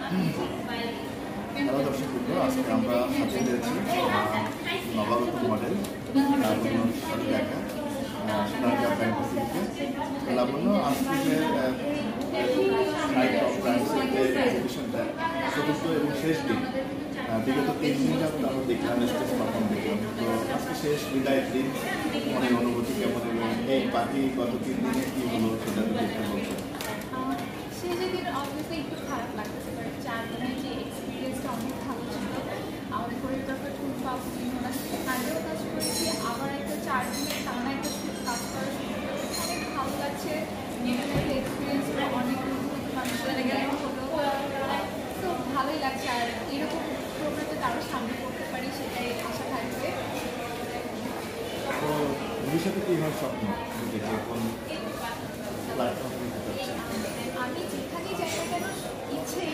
Hello দর্শকবৃন্দ, আজকে আমরা হাজির হয়েছি নবাগত মডেল লাবণ্যর সাথে দেখা সোনারগাঁ ব্র্যান্ড ফ্যাসিলিটিতে। লাবণ্য আজকে যে নাইট অফ ব্র্যান্ডসের যে এক্সিবিশনটা চতুর্থ এবং শেষ দিন, বিগত 3 দিন যাবত আমরা দেখলাম, স্টেজ পারফর্ম দেখলাম। তো আজকে শেষ বিদায়ের দিন, অনেক অনুভূতি কেমন এবং এই বাকি গত 3 দিনে কী হলো সেটা তো দেখতে বলছে। শেষের দিন অবভিয়াসলি একটু খারাপ লাগতেছে, কারণ 4 দিনের যে এক্সপিরিয়েন্সটা অনেক ভালো ছিল। আমাদের কোরিওগ্রাফার টুম্পা ওনার সাথে আগেও কাজ করেছি, আবার একটা 4 দিনের টানা একটা কাজ করার সুযোগ পেয়েছি। অনেক ভালো লাগছে, নতুন একটা এক্সপিরিয়েন্স হলো, অনেক নতুন মানুষের হলো, তো ভালোই লাগছে। আর এরকম প্রোগ্রামে আরও সামনে করতে পারি সেটাই আশা থাকবে। তো ভবিষ্যতে কী হওয়ার স্বপ্ন, কোন প্ল্যাটফর্মে? আমি যেখানেই যাই না কেন ইচ্ছে